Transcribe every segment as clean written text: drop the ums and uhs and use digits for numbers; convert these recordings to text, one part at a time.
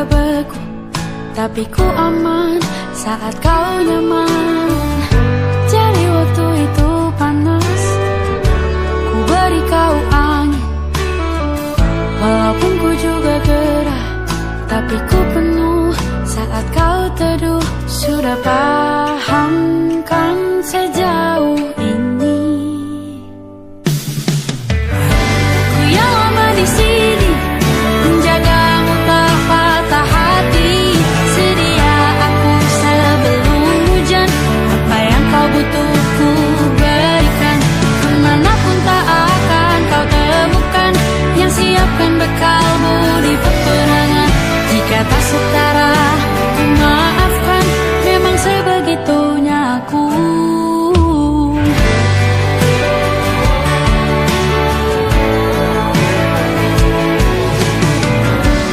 beku, tapi ku aman saat kau nyaman. Jadi waktu itu panas, ku beri kau angin. Walaupun ku juga gerah, tapi ku penuh saat kau teduh. Sudah paham kan sejauh ini? Ku yang lama di sini, menjagamu tak patah hati. Sedia aku sebelum hujan, apa yang kau butuh ku berikan. Kemanapun tak akan kau temukan, yang siapkan bekalmu di peperangan. Jika tak setara, ku maafkan, memang sebegitunya aku.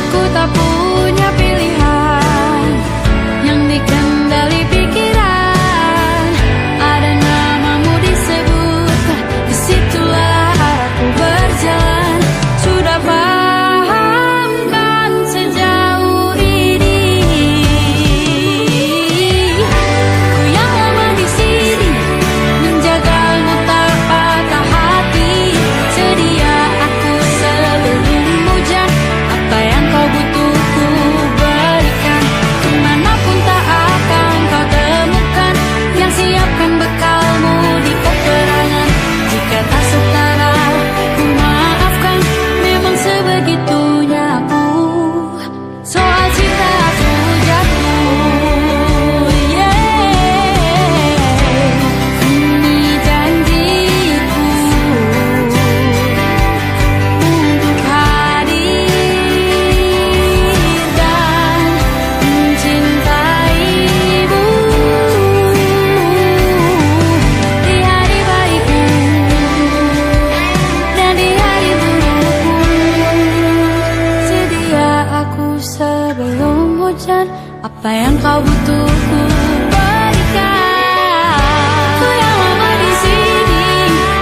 Ku tak punya pilihan yang dikendali pikiran. Ada namamu disebut, disitulah aku berjalan. Sudah paham kan sejauh ini? Ku yang lama di sini, menjagamu tak patah hati. Sedia aku sebelum hujan, apa yang kau butuh ku berikan. Kemanapun tak akan kau temukan, yang siapkan bekalmu di peperangan. Jika tak setara, ku maafkan, memang sebegitunya aku. Soal cinta aku jatuh, ini janjiku untuk hadir dan mencintaimu di hari baikku dan di hari burukku. Sedia aku sebelum hujan, apa yang kau butuh ku berikan. Ku yang lama di sini,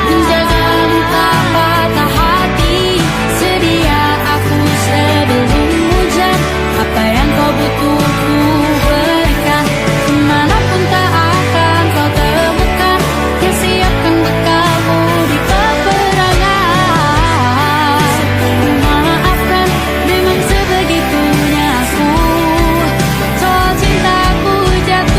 menjagamu tak patah hati. Sedia aku sebelum hujan, apa yang kau butuh ku berikan. Kemanapun tak akan kau temukan, yang siapkan bekalmu di peperangan. Ku maafkan, memang sebegitunya aku. Soal cintaku jatuh.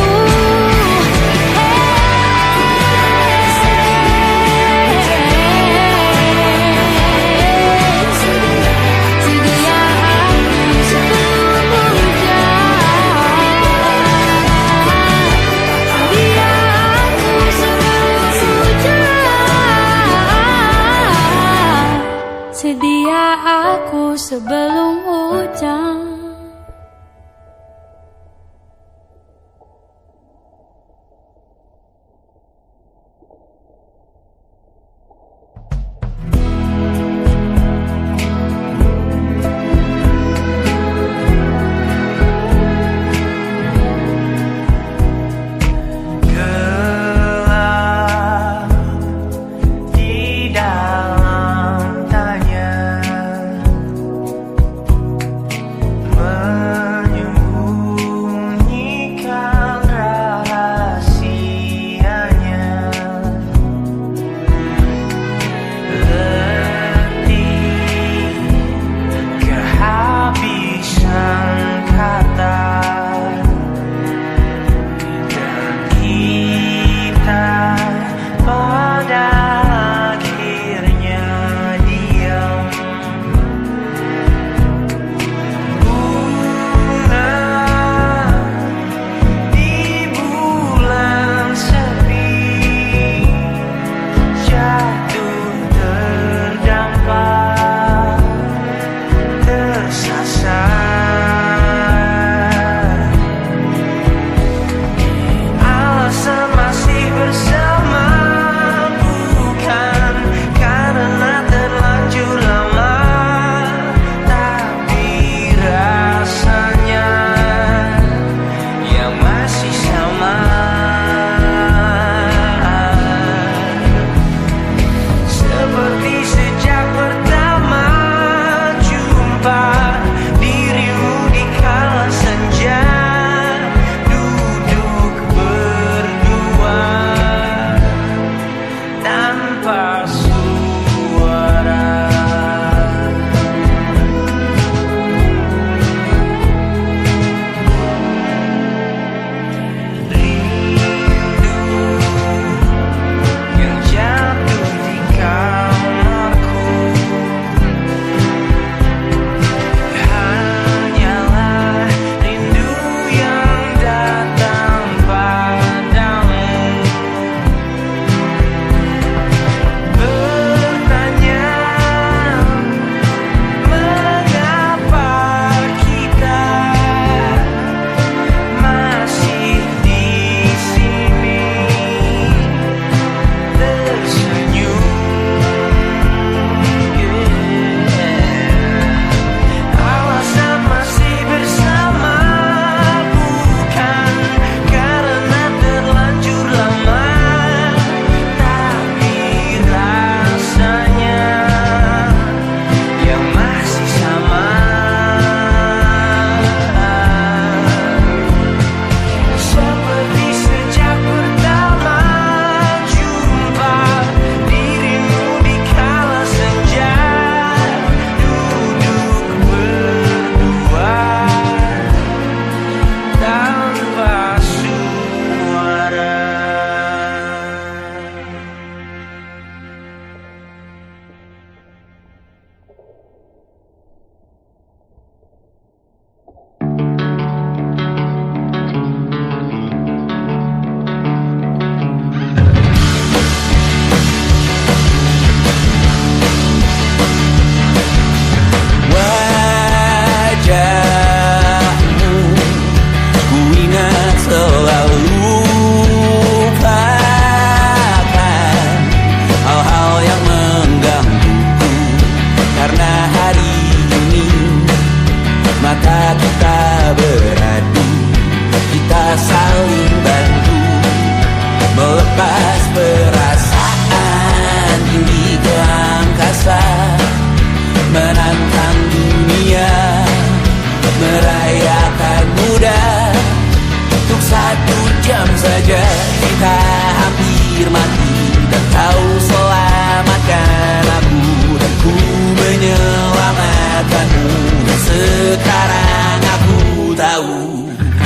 mati dan kau selamatkan aku, dan ku menyelamatkanmu. Dan sekarang aku tahu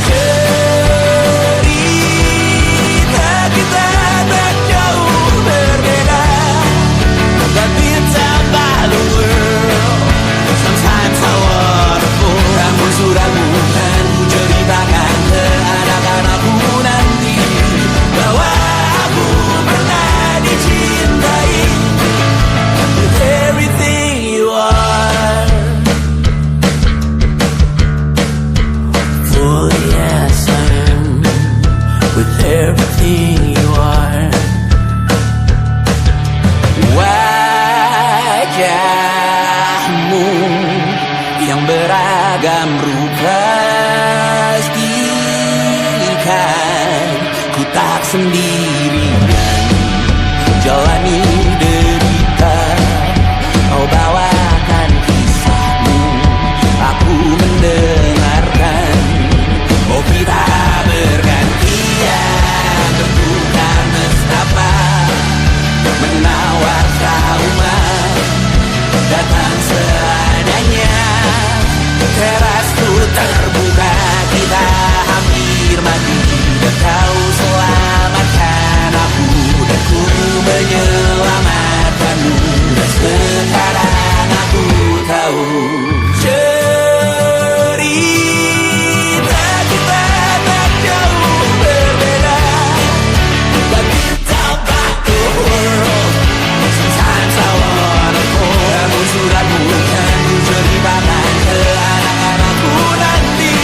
cerita kita tak jauh berbeda, but it's about the world. Sometimes I wanna fall. Namun sudah bukan ku ceritakan ke anak-anakku nanti bahwa aku pernah dicintai with everything you are. For yes I am with everything you are. Wajahmu yang beragam rupa pastikan ku tak sendirian jalani derita. Kau bawakan kisahmu, aku mendengarkan. Oh kita bergantian bentukan nestapa, menawar trauma datang seadanya. Terasku terbuka, kita hampir mati dan kau selamatkan aku, dan ku menyelamatkanmu. Dan sekarang aku tahu cerita kita tak jauh berbeda, but it's about the world. Sometimes I wanna fall. Namun sudah bukan ku ceritakan ke anak-anakku nanti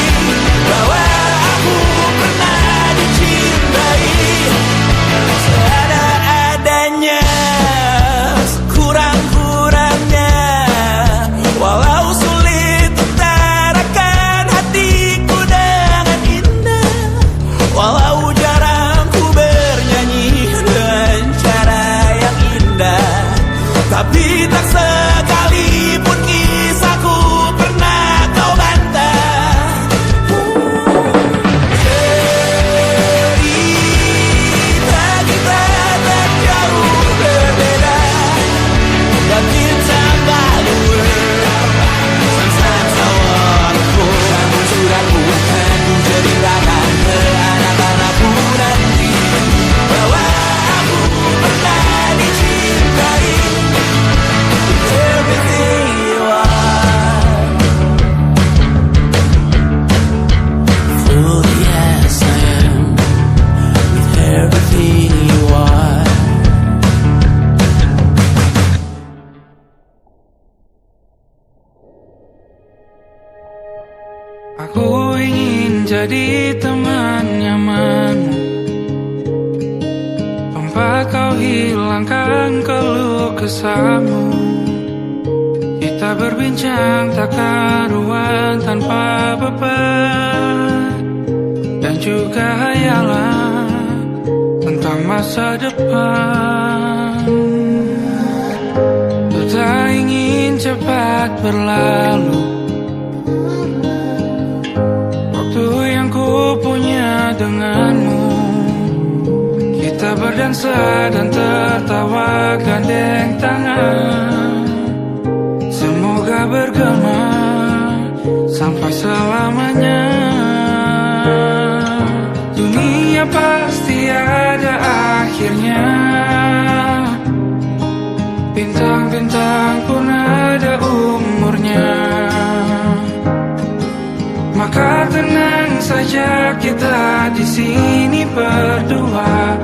bahwa aku pernah dicintai seadanya, kurang-kurangnya. Walau sulit utarakan hatiku dengan indah, walau jarang ku bernyanyi dengan cara yang indah, tapi tak sekalipun kisahku pernah kau bantah. Cerita kita tak jauh berbeda, but it's about the world. Sometimes I wanna fall. Namun sudah bukan ku ceritakan ke anak-anakku nanti bahwa aku pernah dicintai with everything you are. For yes I am with everything you are. Aku ingin jadi teman nyamanmu, tempat kau hilangkan keluh kesahmu. Kita berbincang tak karuan tanpa beban, dan juga hayalan tentang masa depan. Ku tak ingin cepat berlalu waktu yang ku punya denganmu. Kita berdansa dan tertawa gandeng tangan, semoga bergema sampai selamanya. Dunia pasti ada akhirnya, bintang-bintang pun ada umurnya. Maka tenang saja kita di sini berdua,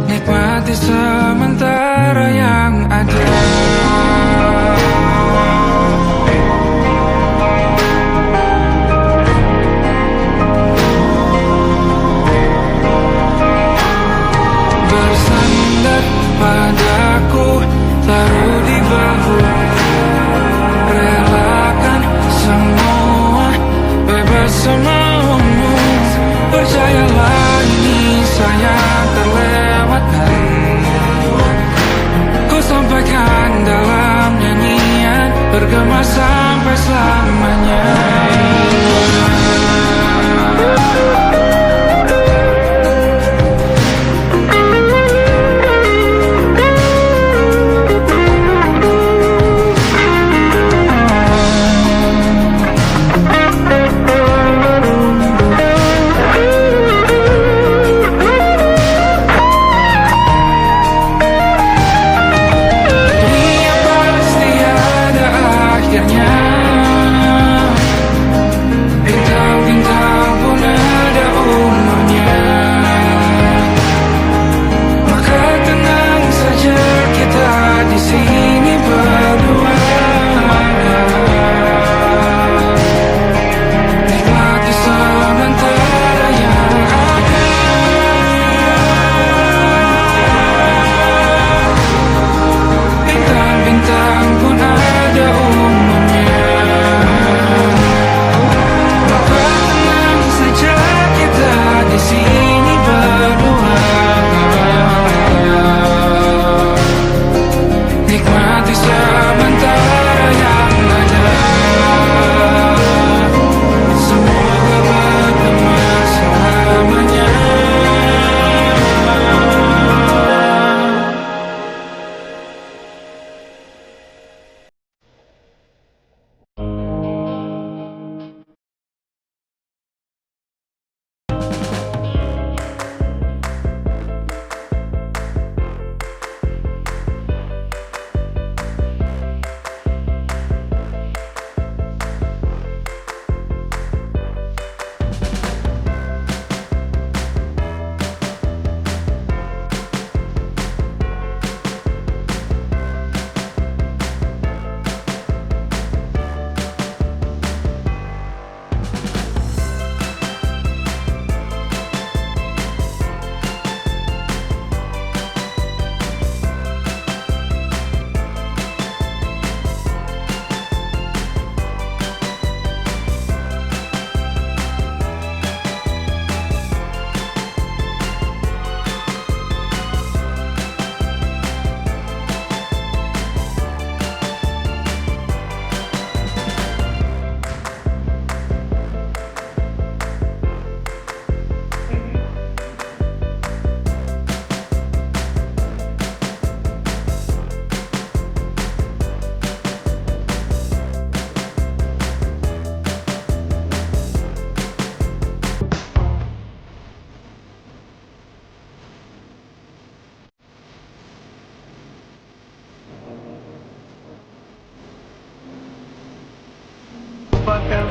nikmati sementara yang ada. Bersandar padaku, taruh di bahu, relakan semua, bebas semaumu. Percayalah ini sayang terlewatkan. melupakan.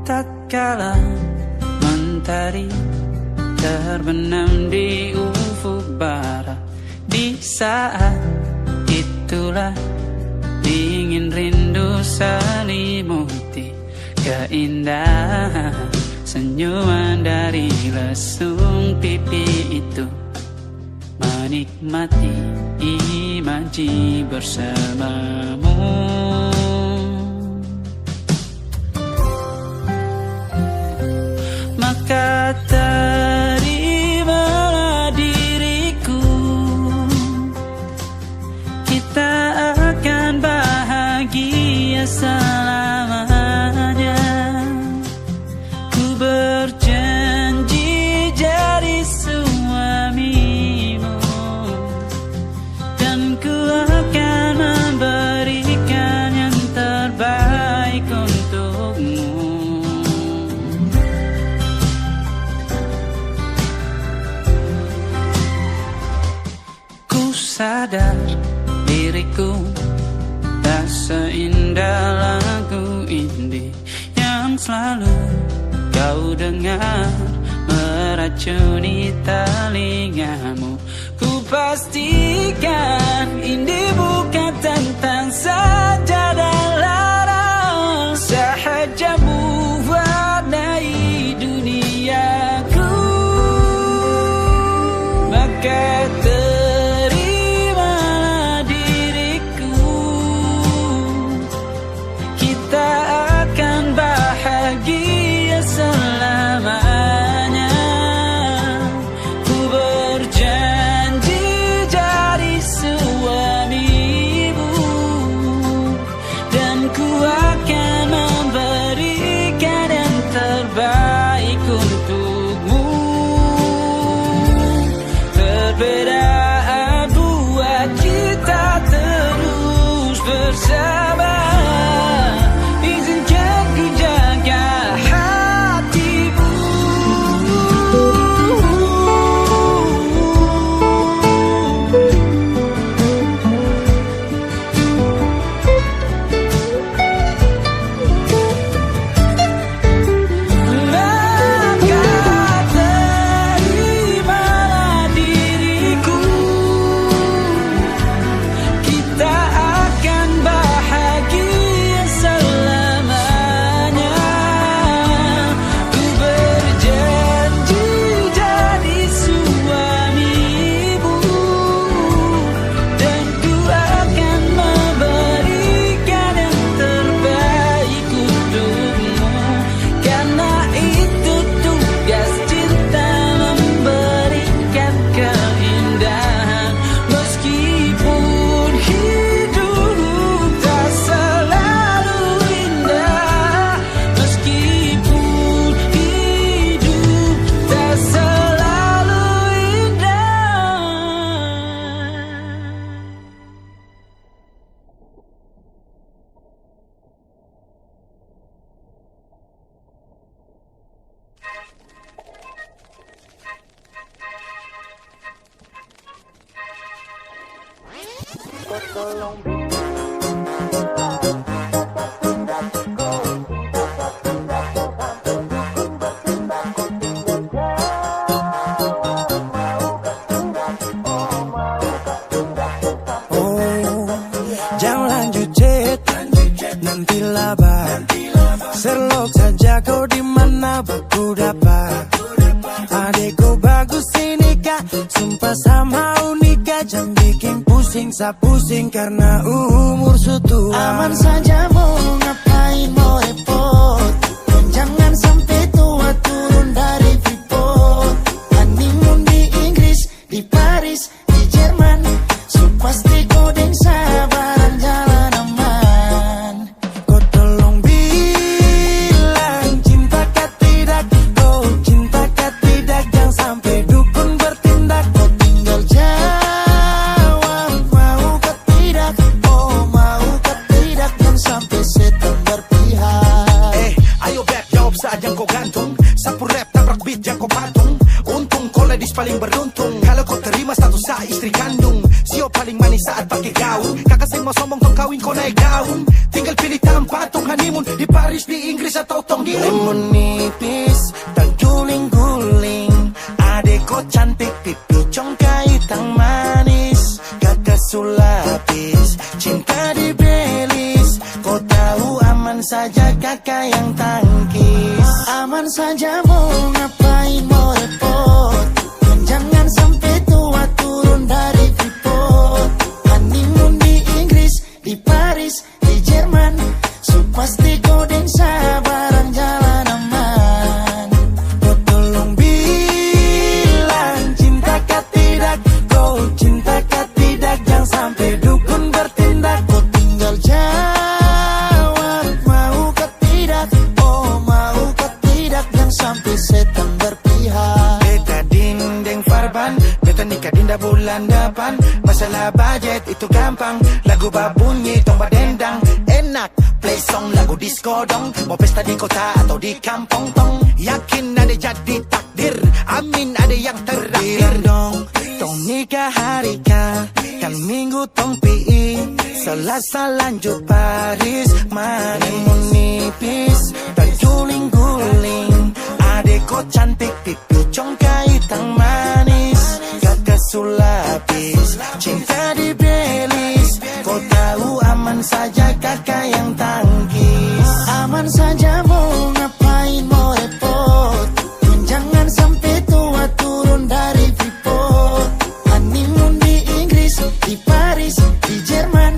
Tak kala mentari terbenam di ufuk barat, di saat itulah dingin rindu selimuti keindahan senyuman dari lesung pipi itu, menikmati imaji bersamamu. Maka terimalah diriku, kita akan bahagia selamanya. Ku berjanji jadi suamimu, dan ku akan memberikan yang terbaik untukmu. Sadar diriku tak seindah lagu indie yang selalu kau dengar meracuni telingamu. Ku pastikan indie bukan tentang saja dan lara sahaja. Jangan lanjut chat, nanti laba. Serlok saja kau di mana aku dapat. Adekku bagus ini kak, sumpah sama unika. Jangan bikin pusing, sa pusing karena umur sutua. Aman saja mau ngapain mau repot. Dan jangan sampai tua turun dari Freeport. Honeymoon di Inggris, di Paris, di Jerman. So pasti kau deng sabaran jalan aman. Kau tolong bilang cinta kah tidak. Kau cinta kah tidak. Jangan sampai dukun bertindak. Kau tinggal jawab mau kah tidak. Oh mau kah tidak. Jangan sampai setan berpihak. Ayo beb jawab saat yang kau gantung. Sapu rap tabrak beat yang kau patung. Untung kau ladies paling beruntung. Kalau kau terima status sa istri kandung. Sio paling manis saat pakai gaun. Kakak sing mau sombong tong kawin kau naik daun. Tinggal pilih tempat tong honeymoon. Di Paris, di Inggris atau tong di Lemon nipis dan guling-guling. Adek kau cantik pipi congkai tang manis. Kakak sulapis cinta di Belis. Kau tahu aman saja kakak yang tangkis. Aman saja mau ngapain mau repot. Dan jangan sampai tua turun dari Freeport. Honeymoon di Inggris, di Paris, di Jerman. So pasti kau deng sabaran jalan aman. Kau tolong bilang cinta kah tidak. Kau cinta kah tidak. Jangan sampai dukun bertindak. Kau tinggal jawab mau kah tidak. Oh mau kah tidak. Jangan sampai setan berpihak. Beta dinding farban, beta nikah dinda bulan depan. Masalah budget itu gampang. Lagu babunyi tong badendang. Enak play song lagu disco dong. Mau pesta di kota atau di kampung tong. Yakin ada jadi takdir. Amin ada yang terakhir. Bilang dong, tong nikah hari kan minggu tong PI. Selasa lanjut Paris. Honeymoon nipis dan guling-guling. Adek kau cantik pipi congkai tang manis. Kakak sulapis cinta di Belis. Kau tahu aman saja kakak yang tangkis. Aman saja mau ngapain mau repot. Dan jangan sampai tua turun dari Freeport. Honeymoon di Inggris, di Paris, di Jerman.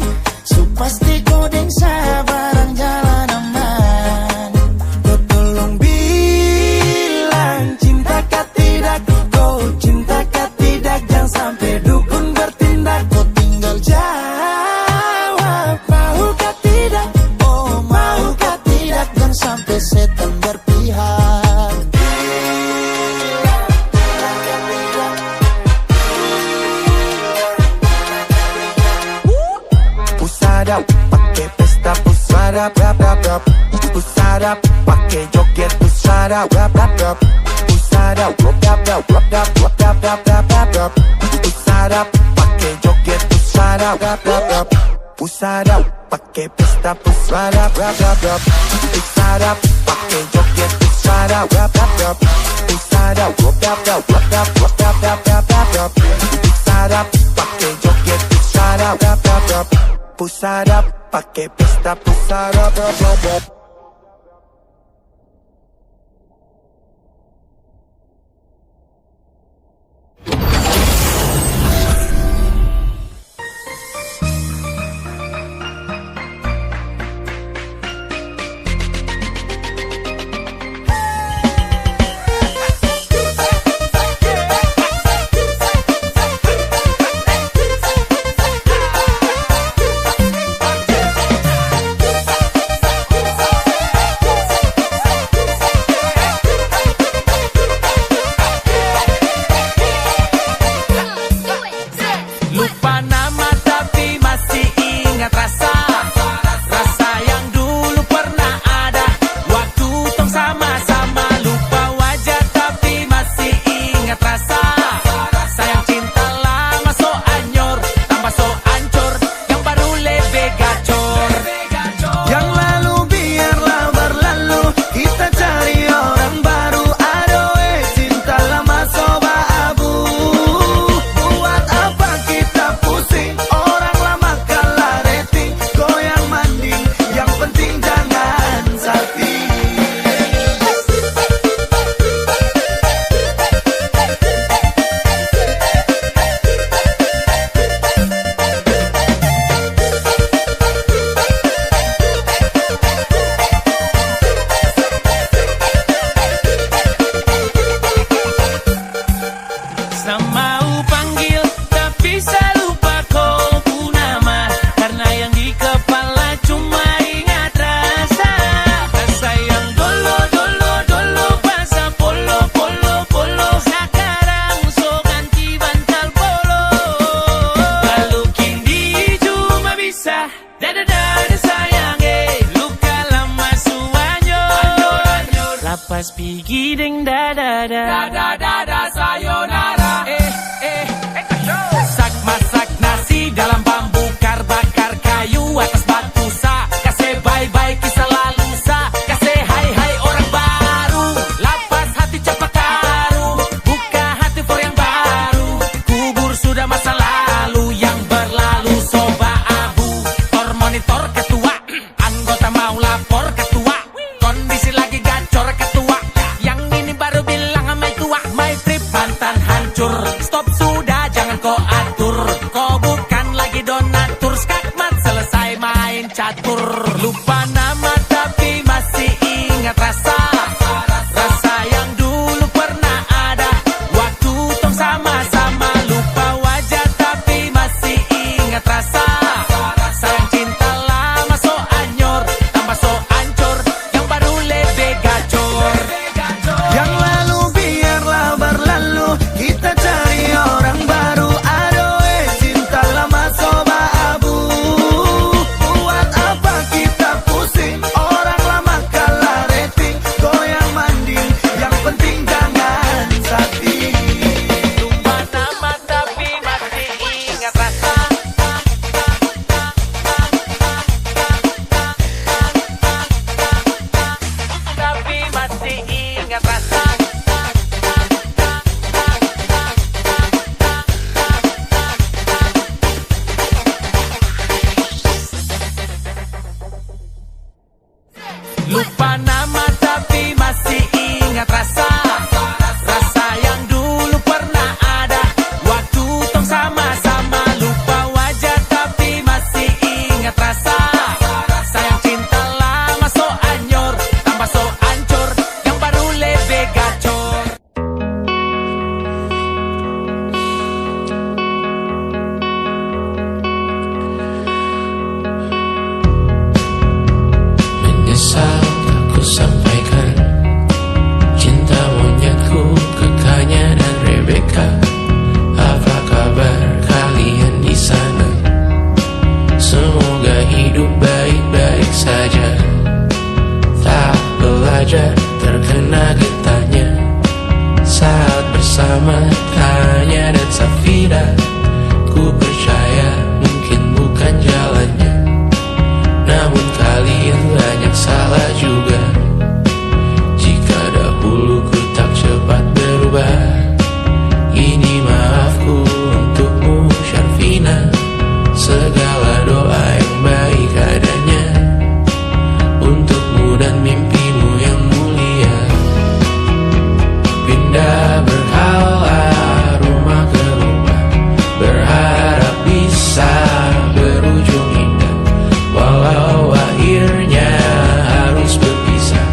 So pasti kau deng sabaran jalan aman. Kau tolong bilang cinta kah tidak. Kau cinta kah tidak. Jangan sampai dukun bertindak. Kau tinggal Jawab mau kah tidak. oh mau kah tidak. Jangan sampai setan berpihak. Pusada pakai pesta pusada rap rap rap. Pusada pakai joget pusada rap rap rap. Pusada rap rap rap rap rap rap rap rap rap rap. Pusada pakai joget pusada rap rap rap. Pusada pakai pesta pusada rap rap rap. Pusada pakai joget pusada rap rap rap. Pusada rap rap rap rap rap rap rap rap rap rap. Pusada pakai joget pusada rap rap rap. Pusada pakai pesta pusada rap rap rap. was beginning da da da da da da sayonara. Masak nasi dalam bambu, bakar kayu atas batu sa. Kasih bye-bye kisah lalu sa. Kasih hai-hai orang baru. Lapas hati cepat taruh. Buka hati for yang baru. Kubur sudah masa lalu yang berlalu. Soba abu, monitor ketua. Anggota mau lapor ketua. Kondisi lagi gacor ketua. Yang ini baru bilang sama tua. My trip mantan hancur. Stop sudah jangan kau atur. Kau bukan lagi donatur. Skakmat selesai main catur. Lupa nama tapi masih ingat rasa. Rasa yang dulu pernah ada. Waktu tong sama-sama. Lupa wajah tapi masih ingat rasa. Sayang cinta lama so anyor. Tambah so ancur. Yang baru lebih gacor. Yang lalu biarlah berlalu, kita cari orang baru. Adoe cinta lama soba abu. Buat apa kita pusing, orang lama kalah rating. Goyang manding, yang penting jangan sakit. Lupa nama tapi masih ingat rasa. Tapi masih ingat rasa. Lupa nama tapi masih ingat rasa. Rasa yang dulu pernah ada. Waktu tong sama-sama. Lupa wajah tapi masih ingat rasa. Sayang cinta lama so anyor. Tambah so ancur. Yang baru lebih gacor. Menyesal aku sampaikan cinta monyetku ke Kanya dan Rebecca. Apa kabar kalian di sana? Semoga hidup baik-baik saja. Tak belajar terkena getahnya saat bersama Kanya dan Safira. Ku percaya mungkin bukan jalannya, namun kalian banyak salah juga. Jika dahulu ku tak cepat berubah, ini maafku untukmu Syarfina. Segala doa yang baik adanya untukmu dan mimpimu yang mulia. Pindah berhala rumah ke rumah, berharap bisa berujung indah. Walau akhirnya harus berpisah,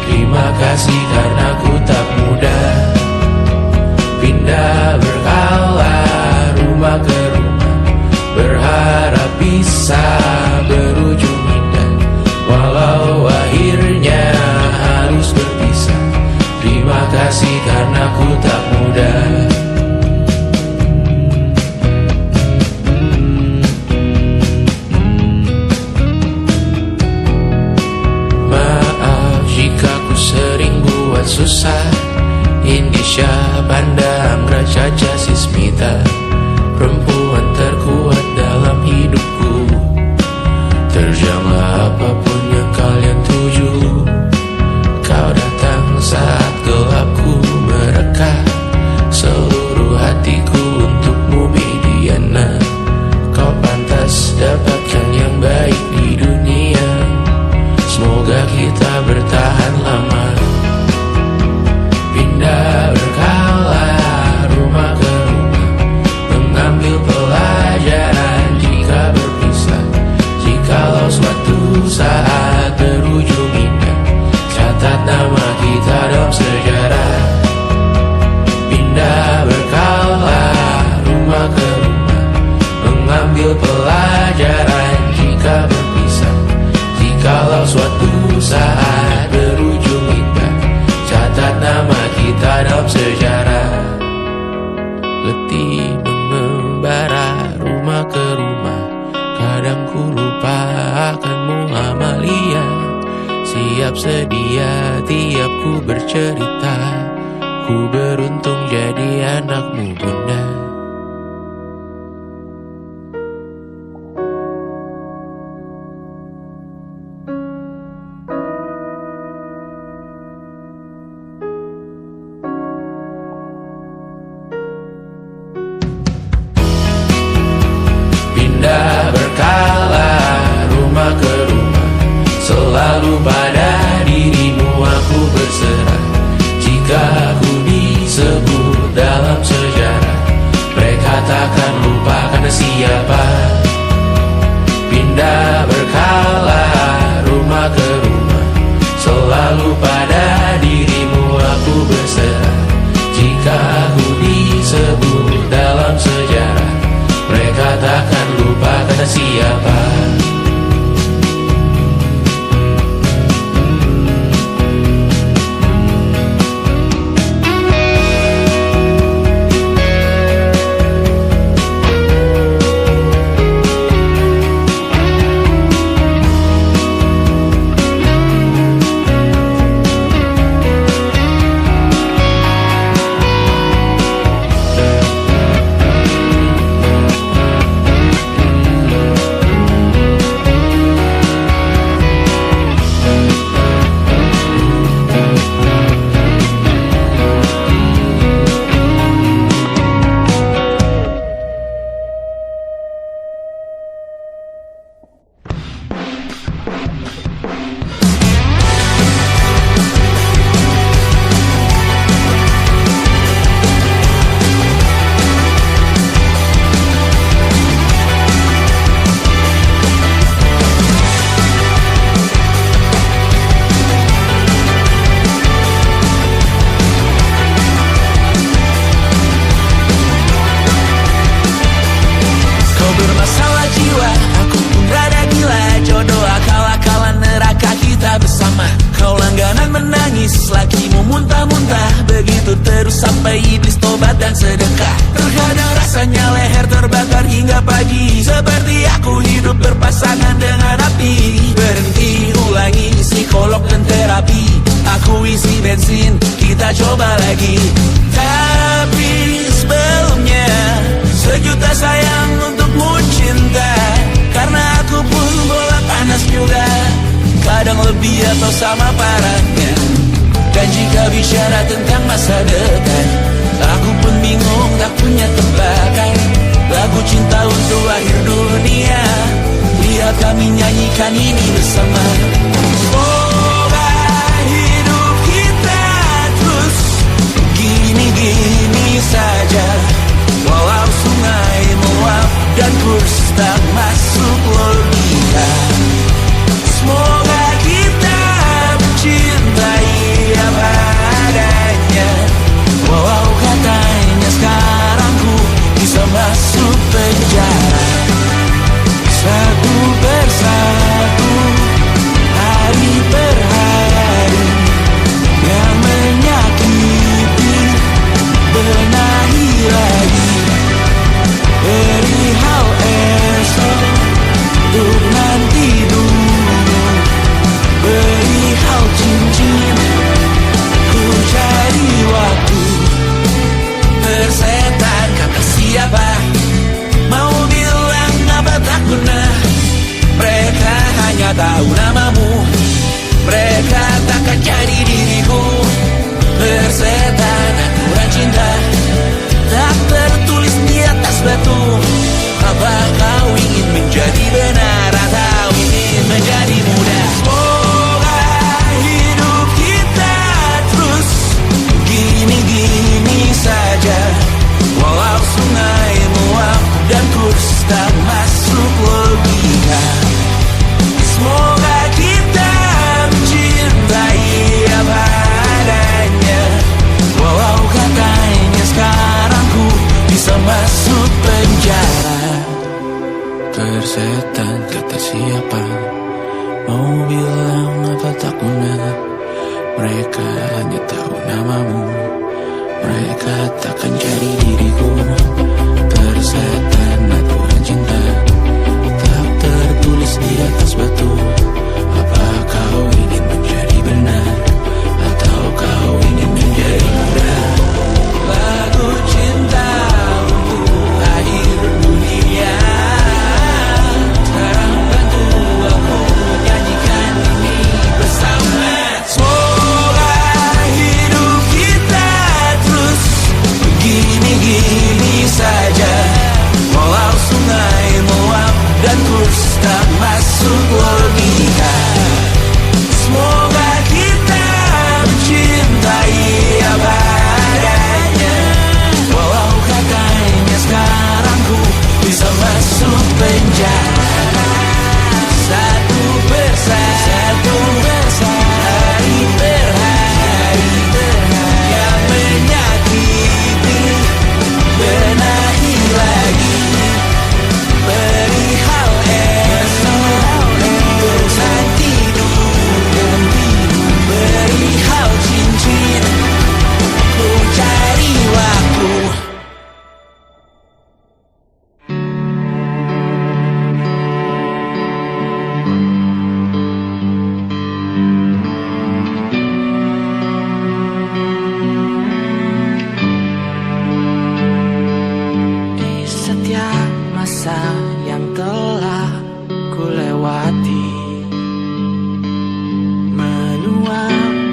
terima kasih karena ku tak mudah. Pindah berkala rumah ke rumah, berharap bisa berujung indah. Walau akhirnya siap sedia tiap ku bercerita. Ku beruntung jadi anakmu bunda. Pindah berkala rumah ke rumah, selalu pada dirimu aku berserah. Jika ku disebut dalam sejarah, mereka takkan lupa karena siapa. Pindah berkala rumah ke rumah, selalu pada dirimu aku berserah. Jika ku disebut dalam sejarah, mereka takkan lupa karena siapa. Sampai iblis tobat dan sedekah. Terkadang rasanya leher terbakar hingga pagi, seperti aku hidup berpasangan dengan api. Berhenti, ulangi psikolog dan terapi. Aku isi bensin, kita coba lagi. Tapi sebelumnya, sejuta sayang untukmu cinta. Karena aku pun bola panas juga, kadang lebih atau sama parahnya. Dan jika bicara tentang masa depan, aku pun bingung tak punya tebakan. Lagu cinta untuk akhir dunia, biar kami nyanyikan ini bersama. Semoga hidup kita terus gini-gini saja, walau sungai meluap dan kurs tak masuk logika. Semoga kita mencintai apa adanya, walau katanya sekarang ku bisa masuk penjara. Satu persatu, hari per hari, yang menyakiti benahi lagi. Perihal esok, untuk nanti dulu. Perihal cincin, ku cari waktu. Persetan kata siapa, mau bilang apa tak guna. Mereka hanya tahu namamu, mereka takkan jadi diriku. Persetan aturan cinta, tak tertulis di atas batu. Apa kau ingin menjadi benar atau ingin menjadi muda? Semoga hidup kita terus gini-gini saja, walau sungai meluap dan kurs tak masuk logika. Semoga kita mencintai apa adanya, walau katanya sekarang ku bisa masuk penjara. Persetan kata siapa, mau bilang apa tak guna. Mereka hanya tahu namamu, mereka takkan jadi diriku. Persetan aturan cinta, tak tertulis di atas batu. Apa kau ingin menjadi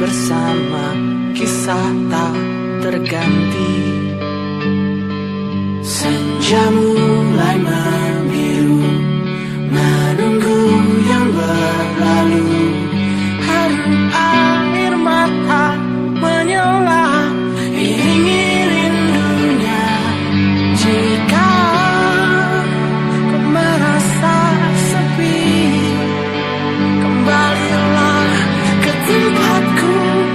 bersama, kisah tak terganti. Senja mulai membiru, menunggu yang berlalu. Haru air mata menyala, iringi rindunya. Jika kau merasa sepi, kembalilah ke tempatku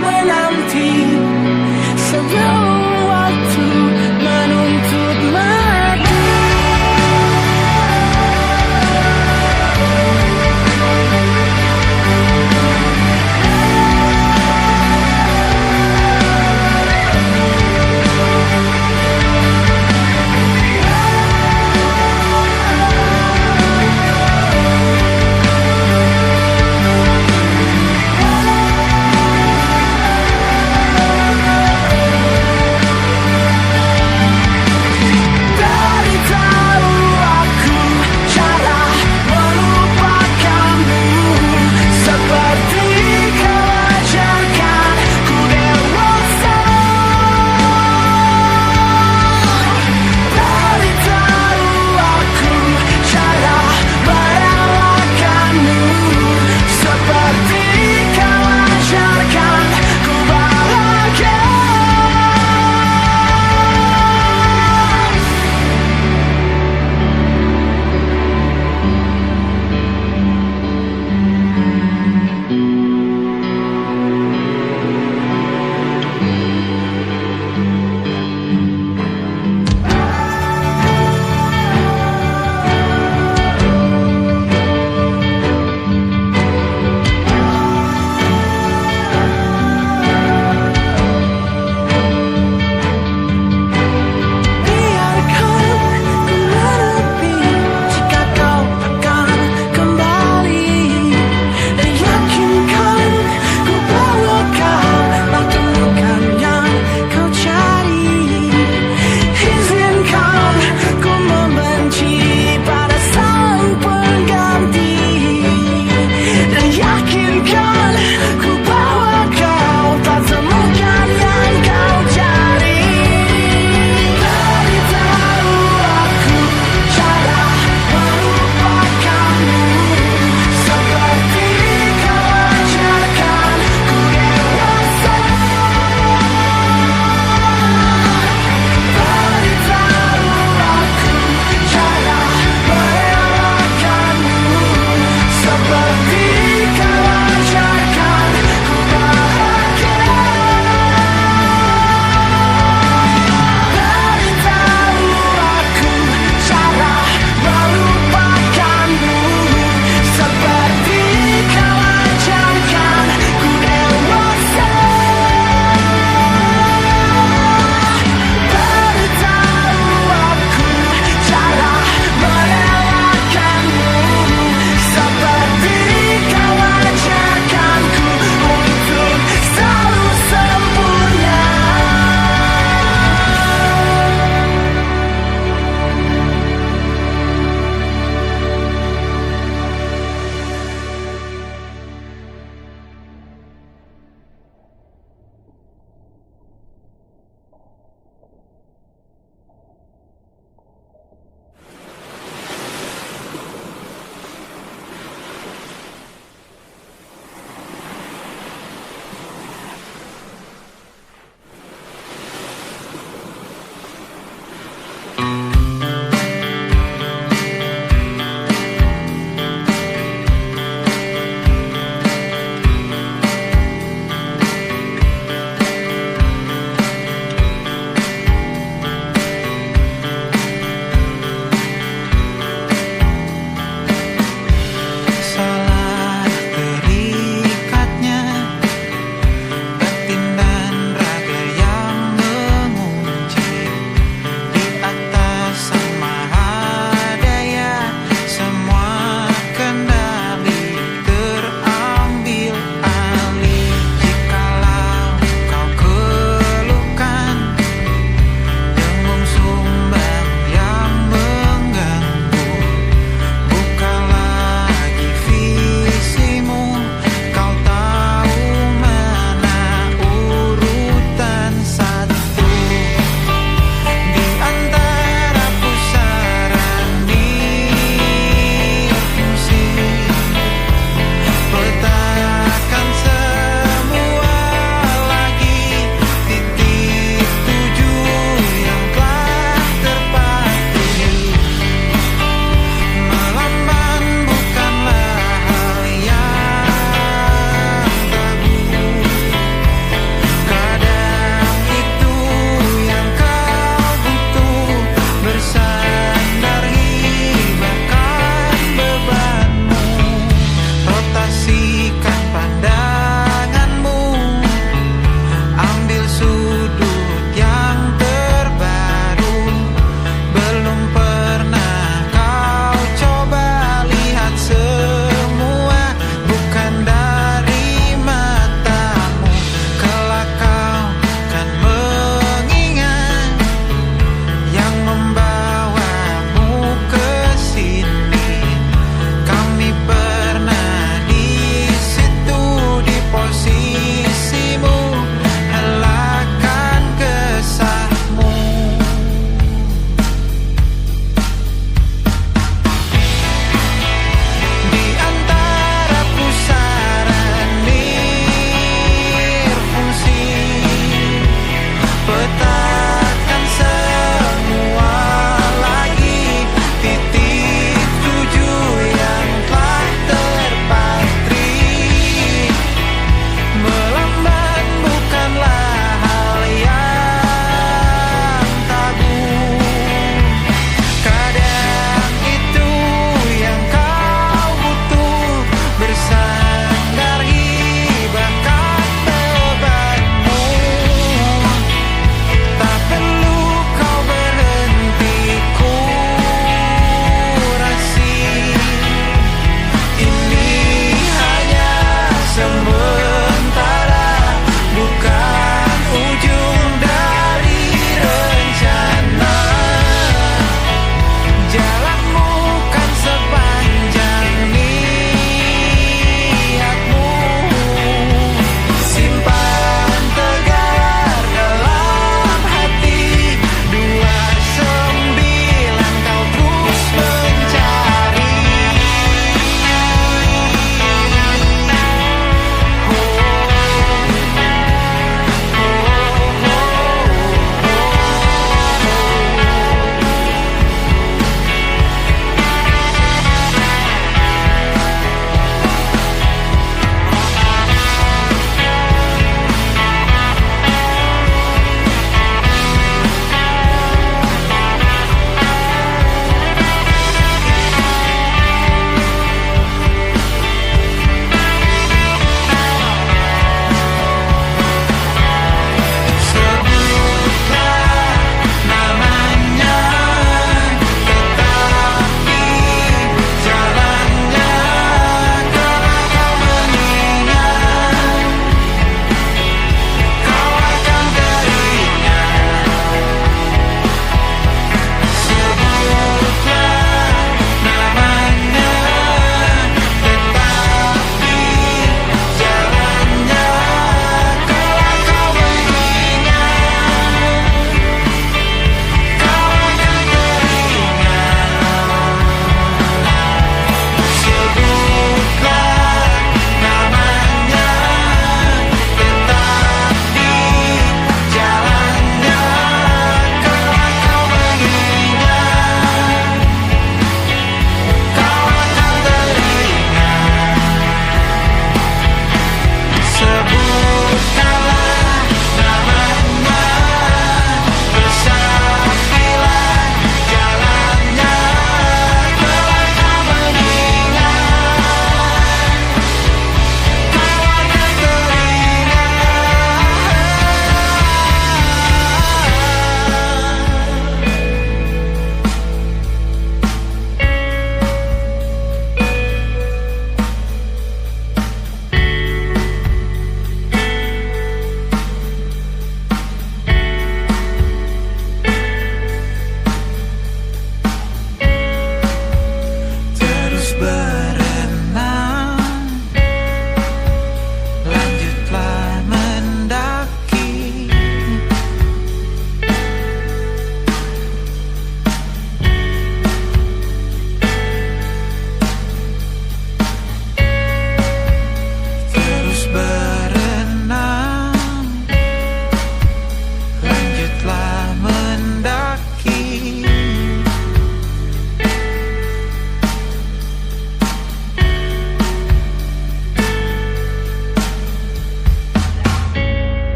menanti. Sebelum waktu menuntut mati.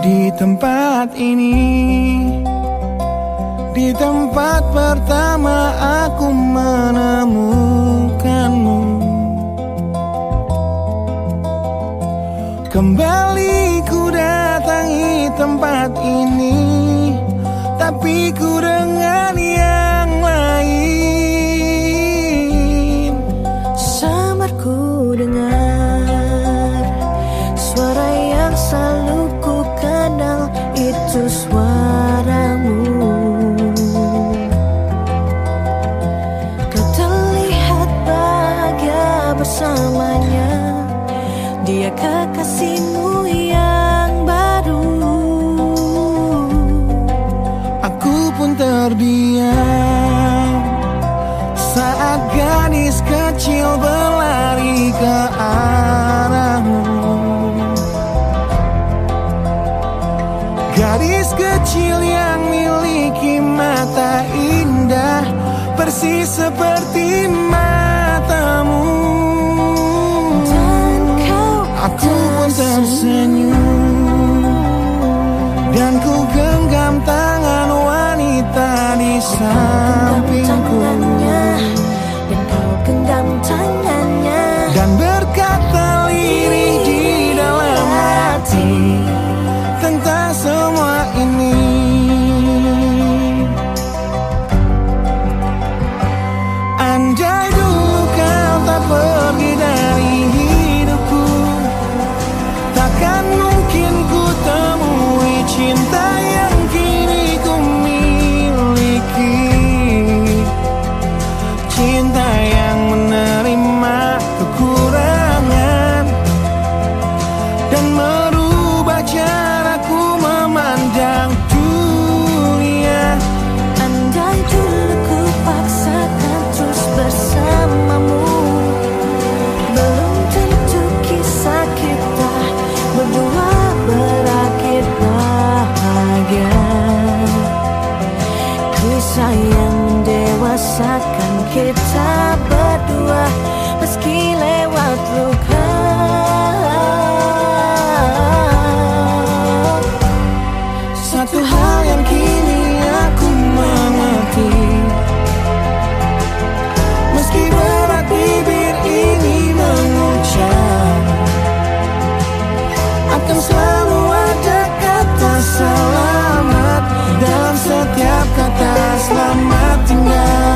di tempat ini, di tempat pertama aku menemukanmu. Kembali ku datangi tempat ini, tapi ku dengan yang lain. Samar ku dengar suara yang selalu ku kenal, itu suaramu. Kau terlihat bahagia bersamanya, dia kekasihmu yang baru. Aku pun terdiam saat gadis kecil berlari ke arahmu. Gadis kecil yang miliki mata indah, persis seperti matamu. Dan kau Aku pun tersenyum, dan ku genggam tangan wanita di sampingku, dan kau genggam tangannya, dan berkata lirih di dalam hati tentang semua ini. Andai dulu kau tak pergi dari hidupku, takkan mungkin ku temui cinta yang kini ku miliki. Cinta yang menerima kekurangan dan merubah caraku memandang dunia. andai dulu ku paksakan terus bersamamu, belum tentu kisah kita berdua berakhir bahagia. Kisah yang mendewasakan kita berdua, meski lewat luka. Satu hal yang kini aku mengerti, meski berat bibir ini mengucap, akan selalu ada kata selamat dalam setiap kata selamat tinggal.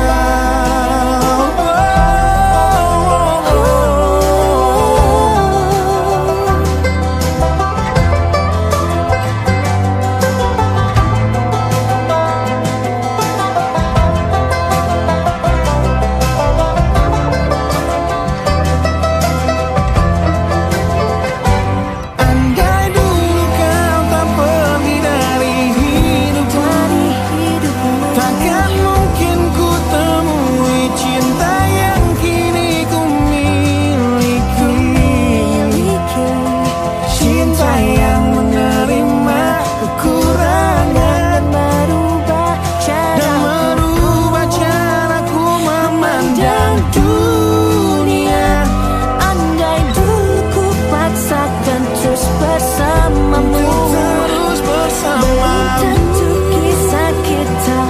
Andai dulu kau tak pergi dari hidupku, takkan mungkin ku temui cinta yang kini ku miliki. Cinta yang menerima kekurangan dan merubah caraku memandang dunia. Andai dulu ku paksakan terus bersamamu, Terus bersama, tentu kisah kita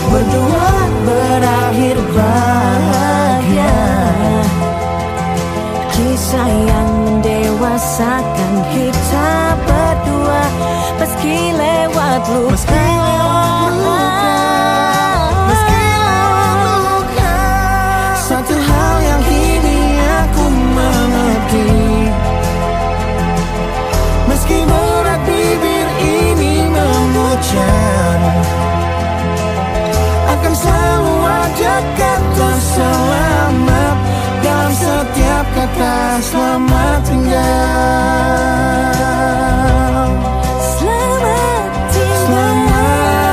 berdua berakhir bahagia. Kisah yang mendewasakan kita berdua, meski lewat luka. meski lewat luka. Satu hal yang kini aku mengerti, meski berat bibir ini mengucap, akan selalu ada kata selamat dalam setiap kata selamat tinggal. Selamat tinggal. Selamat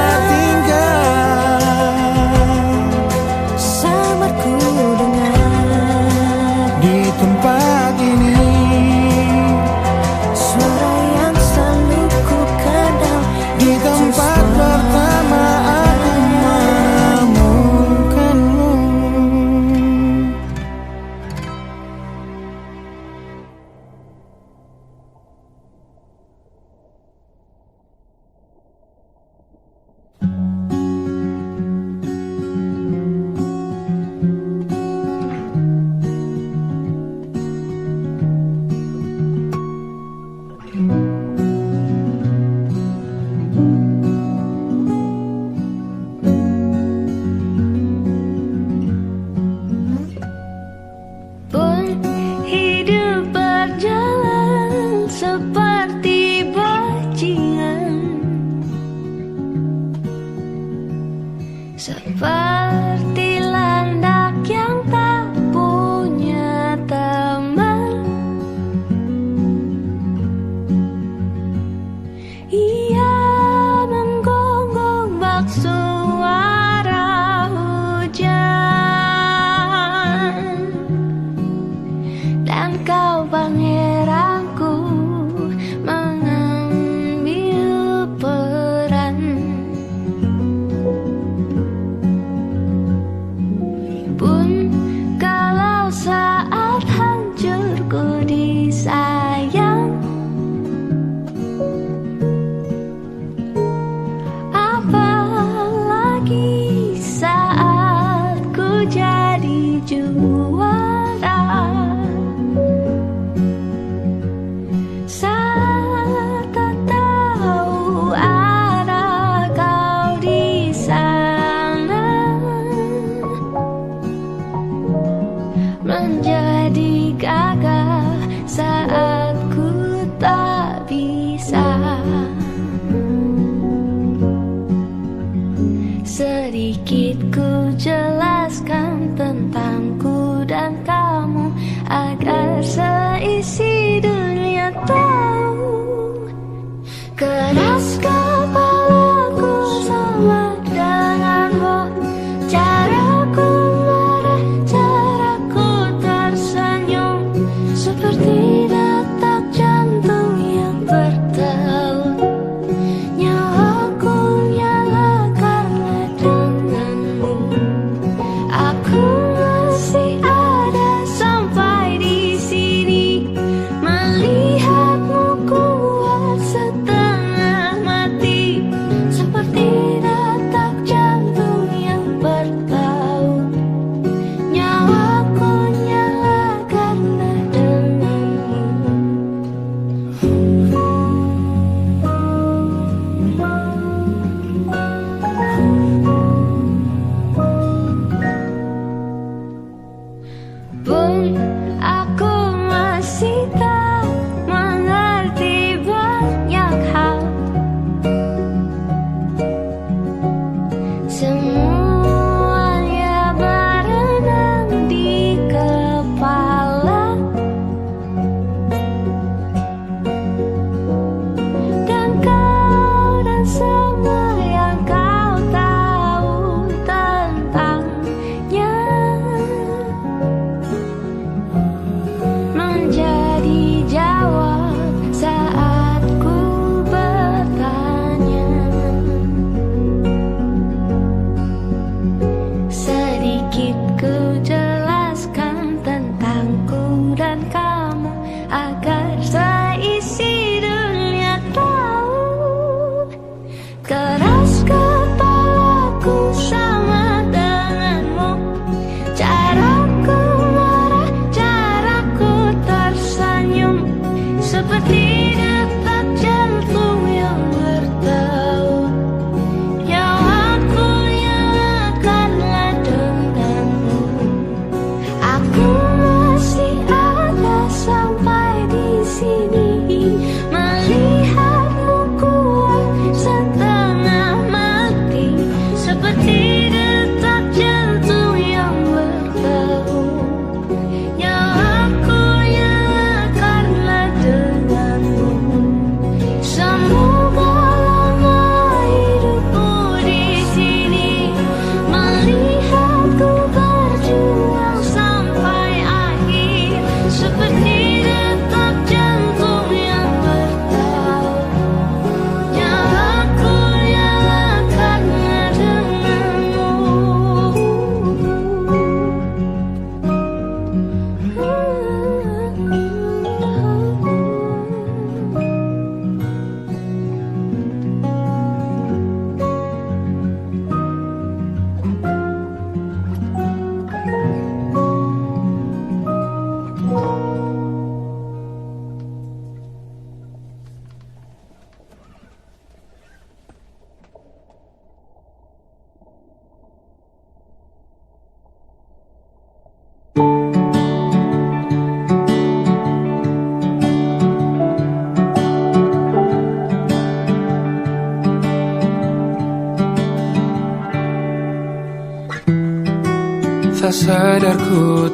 sadar ku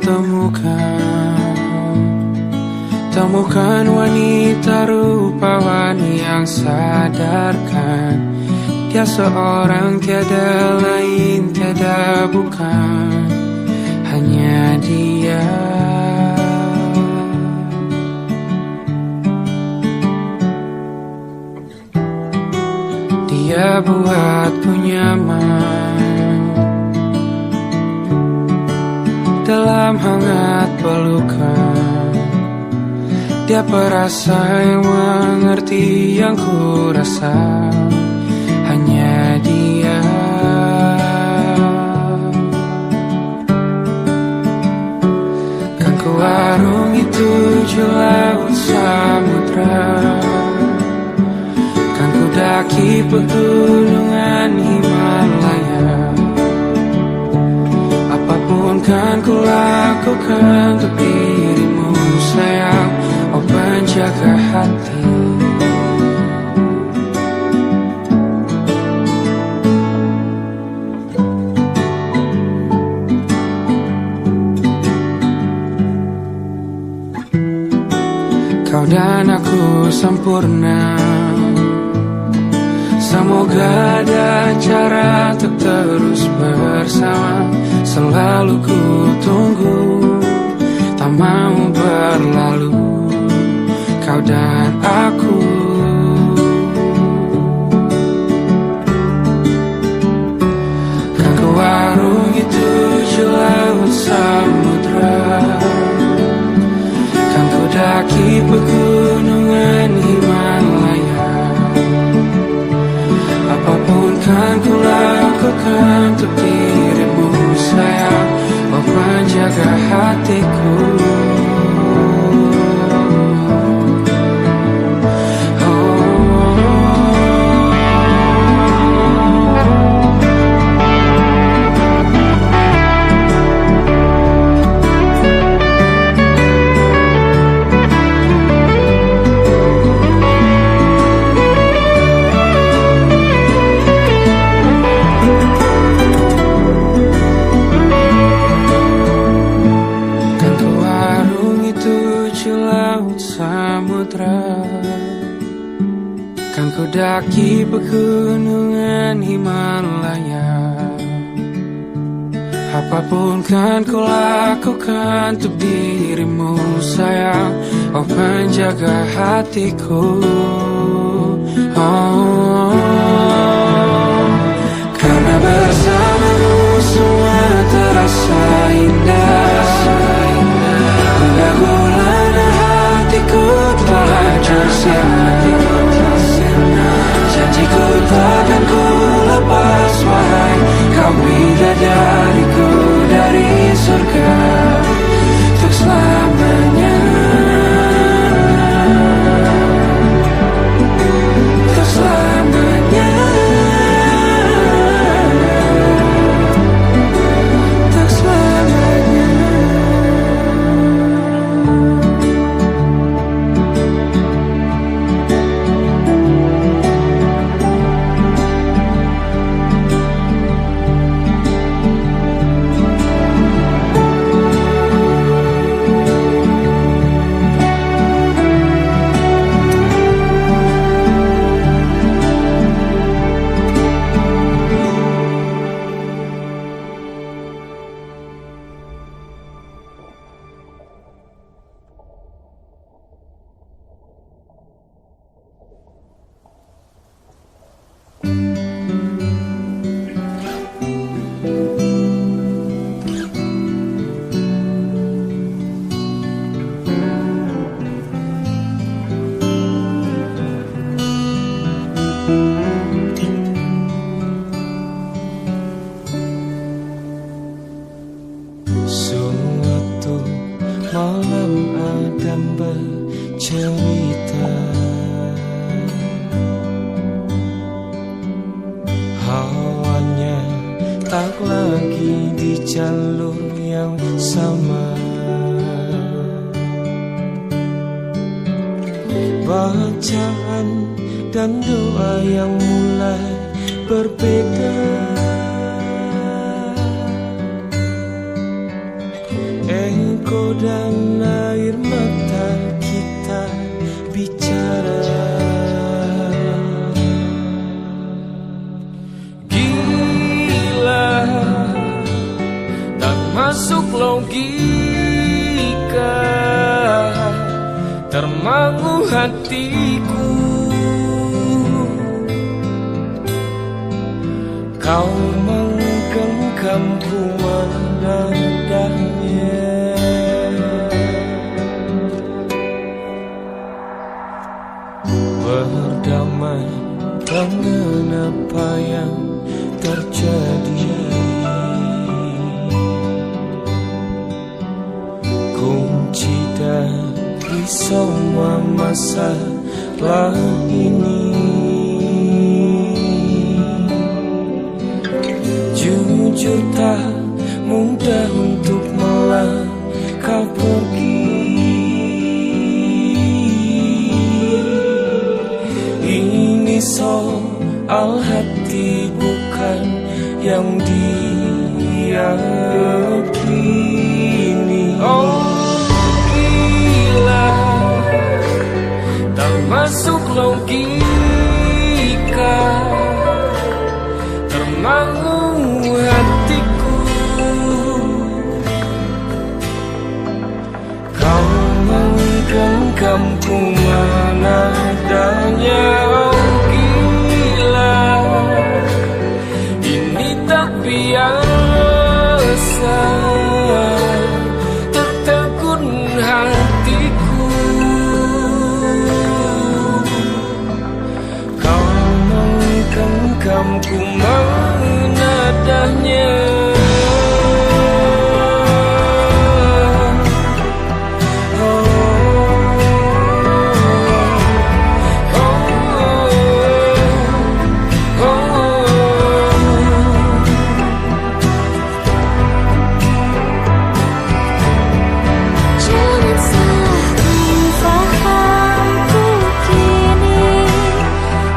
temukan wanita rupawan yang sadarkan dia seorang tiada lain tiada bukan hanya dia. Dia buatku nyaman dalam hangat pelukan. Dia perasa yang mengerti yang ku rasa hanya dia. Kan ku warungi tujuh laut samudra, kan ku daki pegunungan Himalaya. Apapun kan ku lakukan untuk dirimu sayang, oh penjaga hati. Kau dan aku sempurna, semoga ada cara untuk terus bersama. Selalu ku tunggu, tak mau berlalu, kau dan aku. Kan ku warungi tujuh laut samudra, kan ku daki pegunungan Himalaya. Apapun kan ku lakukan untuk dirimu sayang, oh penjaga hatiku. Kan ku daki pegunungan Himalaya. Apapun kan ku lakukan untuk dirimu sayang, oh penjaga hatiku. Oh, karena bersamamu semua terasa indah. Gundah gulana hatiku telah bersama. Janjiku takkan ku lepas wahai kau bidadariku dari surga untuk selamanya. Untuk selamanya. Untuk selamanya. tak lagi di jalur yang sama. Bacaan dan doa yang mulai berbeda. engkau dan air mata kita bicara. Gila, tak masuk logika, termangu hatiku. Kau menggenggamku menadahnya. Berdamai dengan apa yang terjadi, kunci dari semua masalah ini. Jujur tak mudah untuk melangkah pergi. Ini soal hati bukan yang diyakini. Oh gila, tak masuk logika, termangu hatiku. Kau menggenggamku menadahnya. Oh gila, ini tak biasa, tertegun hatiku. Kau menggenggamku menadahnya. Jangan salah fahamku kini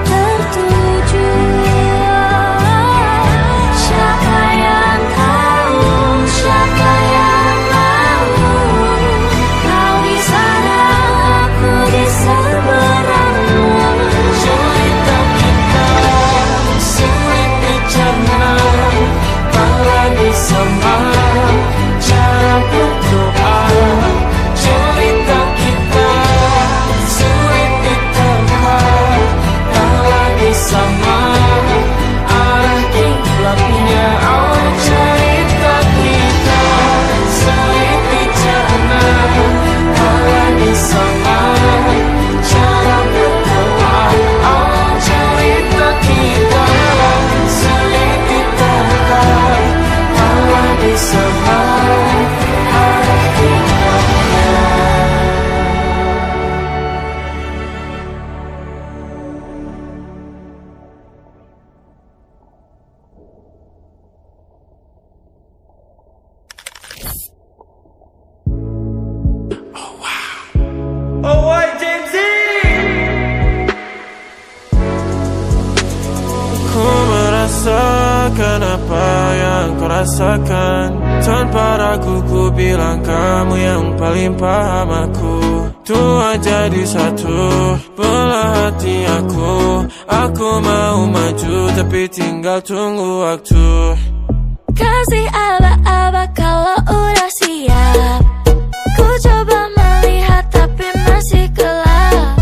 tertuju. Siapa yang tahu, siapa yang mahu? Kau di sana, aku di seberangmu. Cerita kita sulit dicerna, apalagi sama cara berdoa. Cerita kita sulit diterka, apalagi sama arah kiblatnya. Oh cerita kita sulit dicerna, apalagi sama cara berdoa. Oh cerita kita sulit diterka, apalagi sama arah kiblatnya. Oh YJZ. Ku merasakan apa yang kau rasakan. Tanpa ragu ku bilang kamu yang paling paham aku. Tua jadi satu, belah hati aku. Aku mau maju tapi tinggal tunggu waktu. Kasih aba-aba kalau udah siap. Ku coba melihat tapi masih gelap.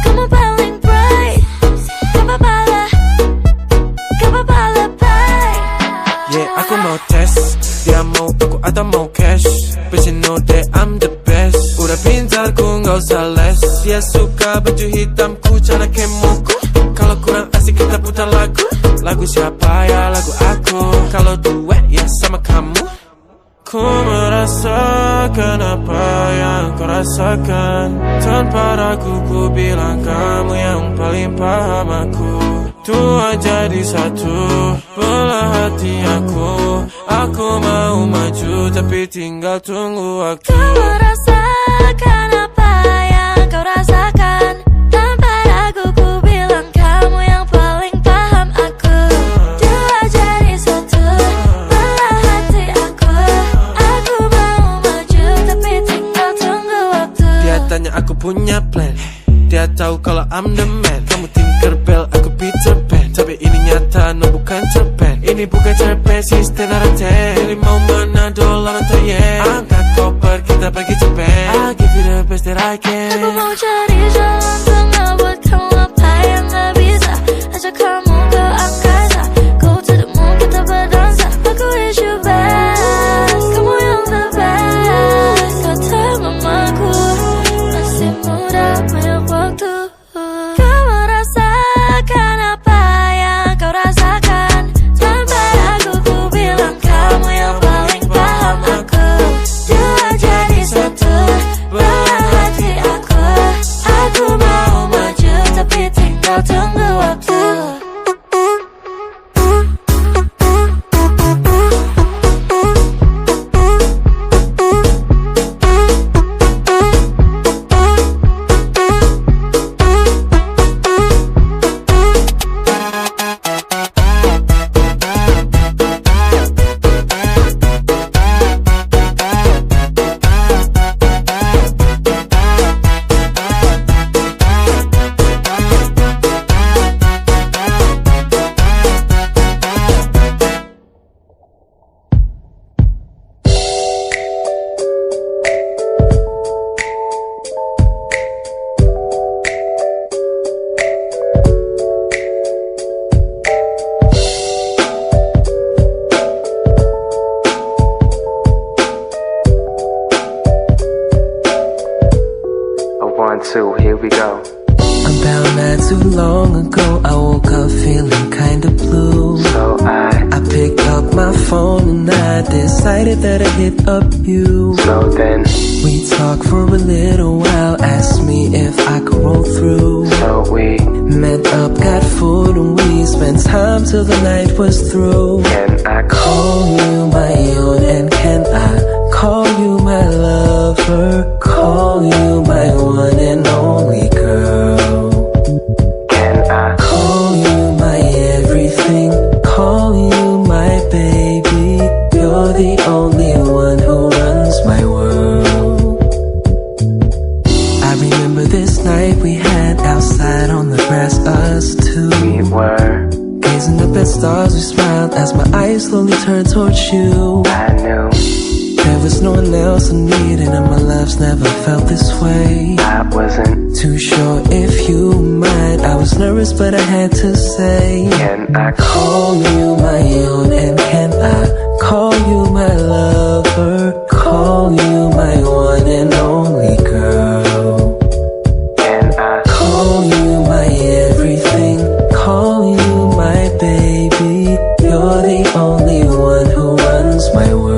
Kamu paling bright, gak apa-apa lah, gak apa-apa lebay. Yeah, aku mau tes, dia mau aku atau mau cash. But you know that I'm the best. Udah pintar ku gak usah les. Dia suka baju hitamku, cara kemoku. Kalau kurang asik kita putar lagu. Lagu siapa ya? Lagu aku. Kalau duet ya sama kamu. Ku merasakan apa yang kau rasakan. Tanpa ragu ku bilang kamu yang paling paham aku. Tua jadi satu, belah hati aku. Aku mau maju tapi tinggal tunggu waktu. Kau merasakan apa yang kau rasakan. Tanpa ragu ku bilang kamu yang paling paham aku. Dua jadi satu, belah hati aku. Aku mau maju punya plan. Dia tahu kalau I'm the man. Kamu Tinkerbell, aku Peter Pan. Tapi ini nyata, no bukan cerpen. Ini bukan cerpen, sistem naraten. Pilih mau mana, dolar atau yen. Angkat koper, kita pergi Japan. I'll give you the best that I can. Aku mau cari jalan tengah buat kamu apa yang gak bisa. Ajak kamu ke angkasa, go to the moon, kita berdansa. Aku wish you best, kamu yang the best. Kata mamaku, masih muda banyak waktu. Kau merasakan apa yang kau rasakan. Tanpa ragu ku bilang kamu yang paling paham aku. Dua jadi satu, belah hati aku. Aku mau maju tapi tinggal tunggu waktu. Two, here we go. About not too long ago, I woke up feeling kinda blue. So I picked up my phone and I decided that I'd hit up you. So then we talked for a little while, asked me if I could roll through. So we met up, got food, and we spent time till the night was through. Can I call you my own, and can I call you my lover? Call you my one and only girl. Can I call you my everything? Call you my baby. You're the only one who runs my world. I remember this night we had outside on the grass, us two. We were gazing up at stars, we smiled as my eyes slowly turned towards you. I knew there was no one else I needed, and my love's never felt this way. I wasn't too sure if you might. I was nervous, but I had to say, can I call you my own, and can I call you my lover? Call you my one and only girl. Can I call you my everything? Call you my baby. You're the only one who runs my world.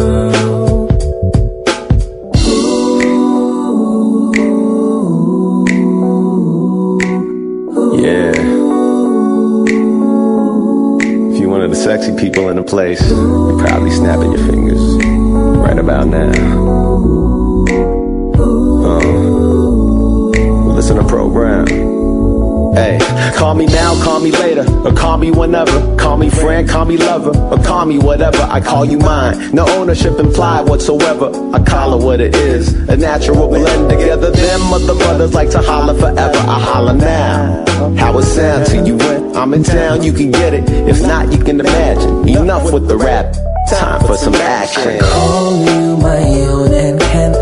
Sexy people in the place, you're probably snapping your fingers right about now. Listen to program. Hey, call me now, call me later, or call me whenever. Call me friend, call me lover, or call me whatever. I call you mine, no ownership implied whatsoever. I call it what it is, a natural blend together. Them other brothers like to holler forever. I holler now. How it sound to you when I'm in town? You can get it. If not, you can imagine. Enough with the rap. Time for some action. Call you my own, and can